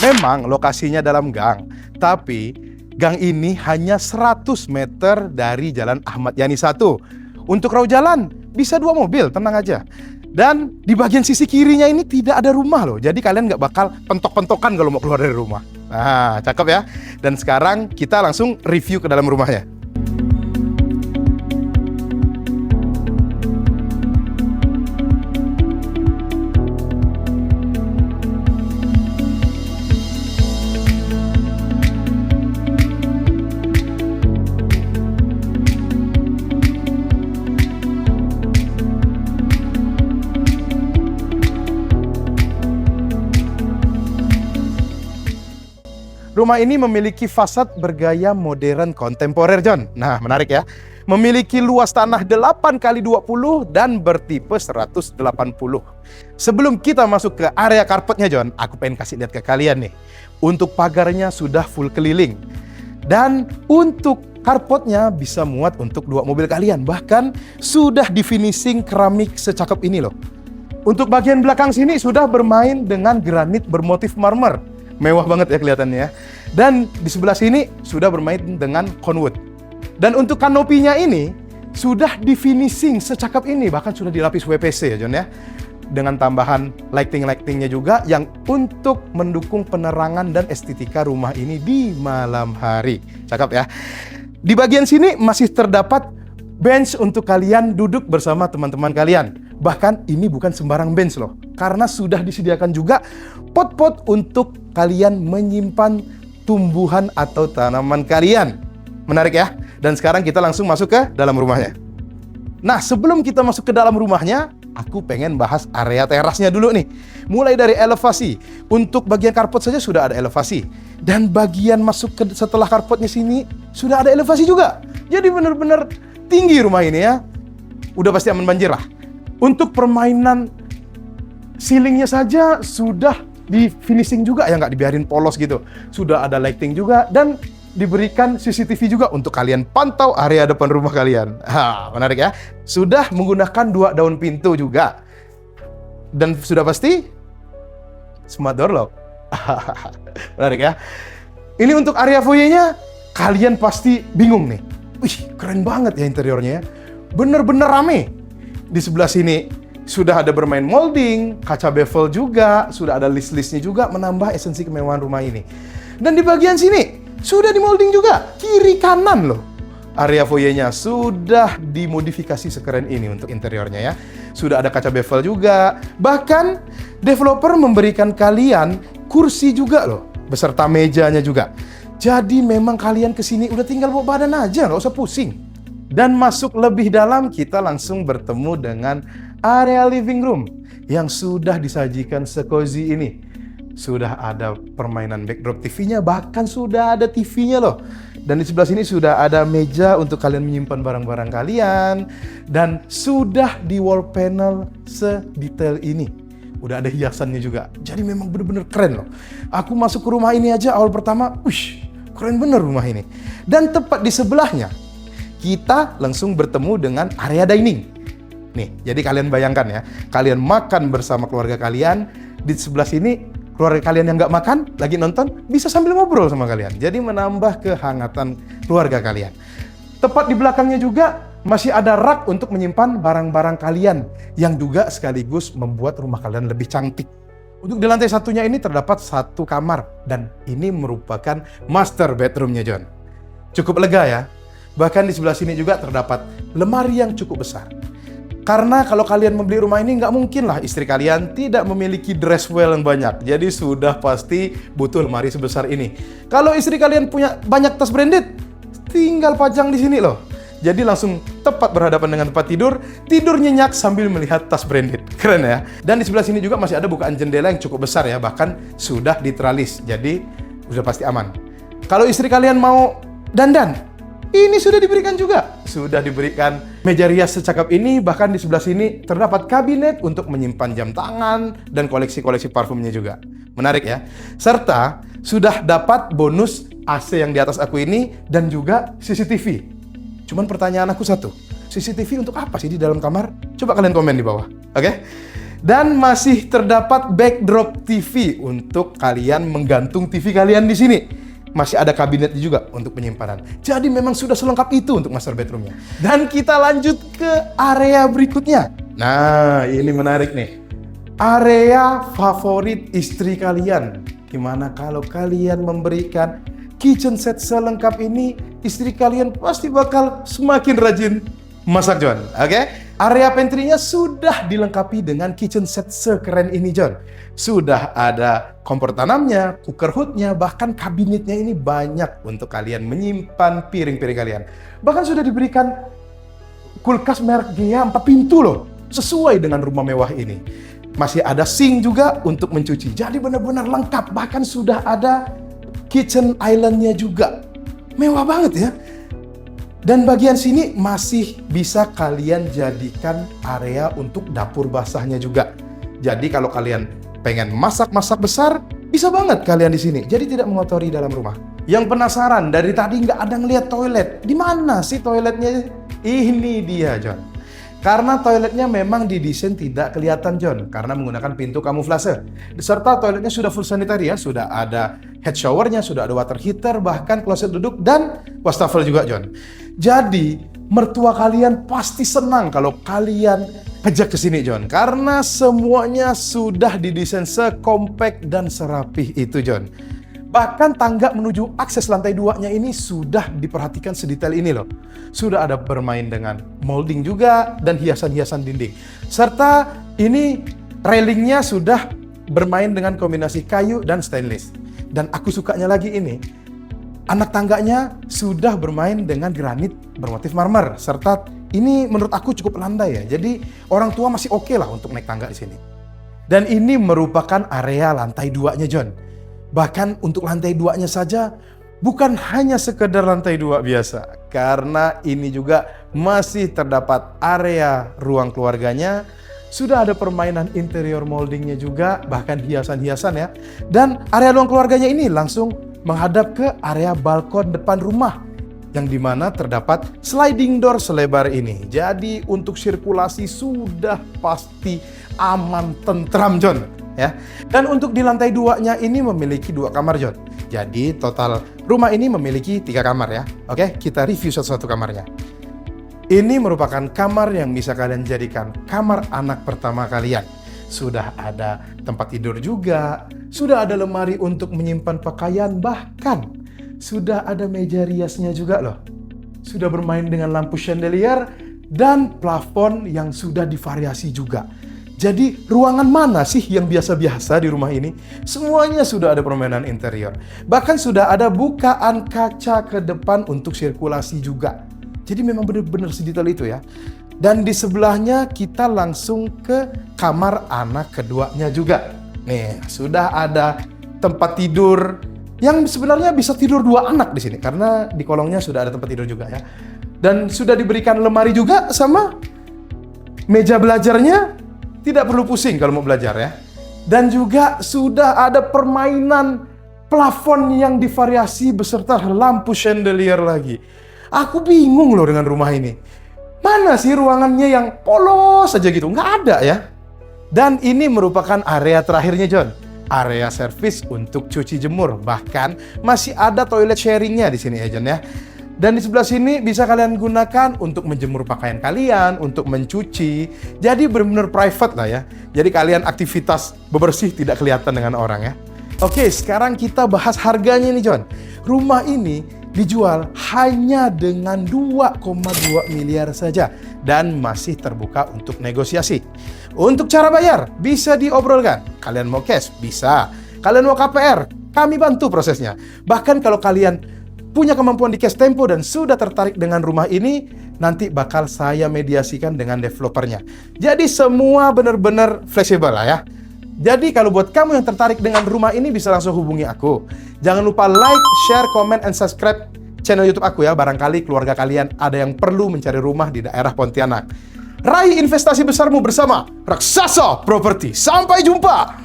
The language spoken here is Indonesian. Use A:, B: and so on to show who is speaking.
A: Memang lokasinya dalam gang, tapi gang ini hanya 100 meter dari Jalan Ahmad Yani 1. Untuk rawat jalan bisa 2 mobil, tenang aja. Dan di bagian sisi kirinya ini tidak ada rumah loh. Jadi kalian nggak bakal pentok-pentokan kalau mau keluar dari rumah. Nah, cakep ya. Dan sekarang kita langsung review ke dalam rumahnya. Rumah ini memiliki fasad bergaya modern kontemporer, John. Nah, menarik ya. Memiliki luas tanah 8 kali 20 dan bertipe 180. Sebelum kita masuk ke area karpetnya, John, aku pengen kasih lihat ke kalian nih. Untuk pagarnya sudah full keliling. Dan untuk karpetnya bisa muat untuk 2 mobil kalian. Bahkan sudah di finishing keramik secakep ini loh. Untuk bagian belakang sini sudah bermain dengan granit bermotif marmer. Mewah banget ya kelihatannya ya. Dan di sebelah sini sudah bermain dengan conwood. Dan untuk kanopinya ini sudah di finishing secakap ini. Bahkan sudah dilapis WPC ya John ya. Dengan tambahan lighting-lightingnya juga yang untuk mendukung penerangan dan estetika rumah ini di malam hari. Cakep ya. Di bagian sini masih terdapat bench untuk kalian duduk bersama teman-teman kalian. Bahkan ini bukan sembarang bench loh. Karena sudah disediakan juga pot-pot untuk kalian menyimpan tumbuhan atau tanaman kalian. Menarik ya? Dan sekarang kita langsung masuk ke dalam rumahnya. Nah, sebelum kita masuk ke dalam rumahnya, aku pengen bahas area terasnya dulu nih. Mulai dari elevasi. Untuk bagian karpet saja sudah ada elevasi. Dan bagian masuk ke setelah karpetnya sini sudah ada elevasi juga. Jadi benar-benar tinggi rumah ini ya. Udah pasti aman banjir lah. Untuk permainan ceilingnya saja sudah di finishing juga ya, nggak dibiarin polos gitu. Sudah ada lighting juga dan diberikan CCTV juga untuk kalian pantau area depan rumah kalian. Menarik ya. Sudah menggunakan 2 daun pintu juga. Dan sudah pasti smart door lock. Menarik ya. Ini untuk area foyer-nya kalian pasti bingung nih. Wih, keren banget ya interiornya ya. Bener-bener rame. Di sebelah sini sudah ada bermain molding, kaca bevel juga, sudah ada list-listnya juga menambah esensi kemewahan rumah ini. Dan di bagian sini sudah di molding juga, kiri kanan loh. Area foyernya sudah dimodifikasi sekeren ini untuk interiornya ya. Sudah ada kaca bevel juga. Bahkan developer memberikan kalian kursi juga loh, beserta mejanya juga. Jadi memang kalian kesini udah tinggal bawa badan aja, nggak usah pusing. Dan masuk lebih dalam, kita langsung bertemu dengan area living room yang sudah disajikan secozy ini. Sudah ada permainan backdrop TV-nya, bahkan sudah ada TV-nya loh. Dan di sebelah sini sudah ada meja untuk kalian menyimpan barang-barang kalian. Dan sudah di wall panel sedetail ini. Udah ada hiasannya juga. Jadi memang bener-bener keren loh. Aku masuk ke rumah ini aja awal pertama, wih, keren bener rumah ini. Dan tepat di sebelahnya, kita langsung bertemu dengan area dining. Nih, jadi kalian bayangkan ya, kalian makan bersama keluarga kalian, di sebelah sini keluarga kalian yang nggak makan, lagi nonton, bisa sambil ngobrol sama kalian. Jadi menambah kehangatan keluarga kalian. Tepat di belakangnya juga masih ada rak untuk menyimpan barang-barang kalian, yang juga sekaligus membuat rumah kalian lebih cantik. Untuk di lantai satunya ini terdapat 1 kamar, dan ini merupakan master bedroomnya John. Cukup lega ya. Bahkan di sebelah sini juga terdapat lemari yang cukup besar. Karena kalau kalian membeli rumah ini nggak mungkin lah istri kalian tidak memiliki dress well yang banyak. Jadi sudah pasti butuh lemari sebesar ini. Kalau istri kalian punya banyak tas branded, tinggal pajang di sini loh. Jadi langsung tepat berhadapan dengan tempat tidur, tidur nyenyak sambil melihat tas branded. Keren ya. Dan di sebelah sini juga masih ada bukaan jendela yang cukup besar ya, bahkan sudah diteralis. Jadi sudah pasti aman. Kalau istri kalian mau dandan, ini sudah diberikan juga. Sudah diberikan meja rias secakap ini, bahkan di sebelah sini terdapat kabinet untuk menyimpan jam tangan dan koleksi-koleksi parfumnya juga. Menarik ya. Serta sudah dapat bonus AC yang di atas aku ini dan juga CCTV. Cuman pertanyaan aku satu, CCTV untuk apa sih di dalam kamar? Coba kalian komen di bawah, oke? Dan masih terdapat backdrop TV untuk kalian menggantung TV kalian di sini. Masih ada kabinetnya juga untuk penyimpanan. Jadi memang sudah selengkap itu untuk master bedroomnya. Dan kita lanjut ke area berikutnya. Nah, ini menarik nih. Area favorit istri kalian. Gimana kalau kalian memberikan kitchen set selengkap ini, istri kalian pasti bakal semakin rajin masak, John. Oke? Area pantry-nya sudah dilengkapi dengan kitchen set sekeren ini, John. Sudah ada kompor tanamnya, cooker hood-nya, bahkan kabinetnya ini banyak untuk kalian menyimpan piring-piring kalian. Bahkan sudah diberikan kulkas merek Gea 4 pintu loh, sesuai dengan rumah mewah ini. Masih ada sink juga untuk mencuci. Jadi benar-benar lengkap, bahkan sudah ada kitchen island-nya juga. Mewah banget ya. Dan bagian sini masih bisa kalian jadikan area untuk dapur basahnya juga. Jadi kalau kalian pengen masak-masak besar, bisa banget kalian di sini. Jadi tidak mengotori dalam rumah. Yang penasaran, dari tadi nggak ada ngeliat toilet. Di mana sih toiletnya? Ini dia, John. Karena toiletnya memang didesain tidak kelihatan, John, karena menggunakan pintu kamuflase. Serta toiletnya sudah full sanitary ya, sudah ada head showernya, sudah ada water heater, bahkan kloset duduk dan wastafel juga, John. Jadi, mertua kalian pasti senang kalau kalian ajak ke sini, John, karena semuanya sudah didesain sekompak dan serapih itu, John. Bahkan tangga menuju akses lantai 2-nya ini sudah diperhatikan sedetail ini loh. Sudah ada bermain dengan molding juga dan hiasan-hiasan dinding. Serta ini railingnya sudah bermain dengan kombinasi kayu dan stainless. Dan aku sukanya lagi ini, anak tangganya sudah bermain dengan granit bermotif marmer. Serta ini menurut aku cukup landai ya. Jadi orang tua masih oke lah untuk naik tangga di sini. Dan ini merupakan area lantai 2-nya, John. Bahkan untuk lantai 2-nya saja bukan hanya sekedar lantai 2 biasa. Karena ini juga masih terdapat area ruang keluarganya. Sudah ada permainan interior moldingnya juga, bahkan hiasan-hiasan ya. Dan area ruang keluarganya ini langsung menghadap ke area balkon depan rumah. Yang dimana terdapat sliding door selebar ini. Jadi untuk sirkulasi sudah pasti aman, tentram, John. Ya. Dan untuk di lantai 2-nya ini memiliki 2 kamar, John. Jadi total rumah ini memiliki 3 kamar ya. Oke, kita review satu-satu kamarnya. Ini merupakan kamar yang bisa kalian jadikan kamar anak pertama kalian. Sudah ada tempat tidur juga, sudah ada lemari untuk menyimpan pakaian, bahkan sudah ada meja riasnya juga loh. Sudah bermain dengan lampu chandelier dan plafon yang sudah divariasi juga. Jadi ruangan mana sih yang biasa-biasa di rumah ini? Semuanya sudah ada permainan interior. Bahkan sudah ada bukaan kaca ke depan untuk sirkulasi juga. Jadi memang benar-benar sedetail itu ya. Dan di sebelahnya kita langsung ke kamar anak keduanya juga. Nih, sudah ada tempat tidur yang sebenarnya bisa tidur 2 anak di sini. Karena di kolongnya sudah ada tempat tidur juga ya. Dan sudah diberikan lemari juga sama meja belajarnya. Tidak perlu pusing kalau mau belajar ya. Dan juga sudah ada permainan plafon yang divariasi beserta lampu chandelier lagi. Aku bingung loh dengan rumah ini. Mana sih ruangannya yang polos aja gitu? Nggak ada ya. Dan ini merupakan area terakhirnya, John. Area servis untuk cuci jemur. Bahkan masih ada toilet sharingnya di sini ya, John ya. Dan di sebelah sini bisa kalian gunakan untuk menjemur pakaian kalian, untuk mencuci. Jadi benar-benar private lah ya. Jadi kalian aktivitas bebersih tidak kelihatan dengan orang ya. Oke, sekarang kita bahas harganya nih, John. Rumah ini dijual hanya dengan 2,2 miliar saja. Dan masih terbuka untuk negosiasi. Untuk cara bayar, bisa diobrolkan. Kalian mau cash? Bisa. Kalian mau KPR? Kami bantu prosesnya. Bahkan kalau kalian punya kemampuan di cash tempo dan sudah tertarik dengan rumah ini, nanti bakal saya mediasikan dengan developernya. Jadi semua benar-benar fleksibel lah ya. Jadi kalau buat kamu yang tertarik dengan rumah ini bisa langsung hubungi aku. Jangan lupa like, share, comment, and subscribe channel YouTube aku ya. Barangkali keluarga kalian ada yang perlu mencari rumah di daerah Pontianak. Raih investasi besarmu bersama Raksasa Properti. Sampai jumpa!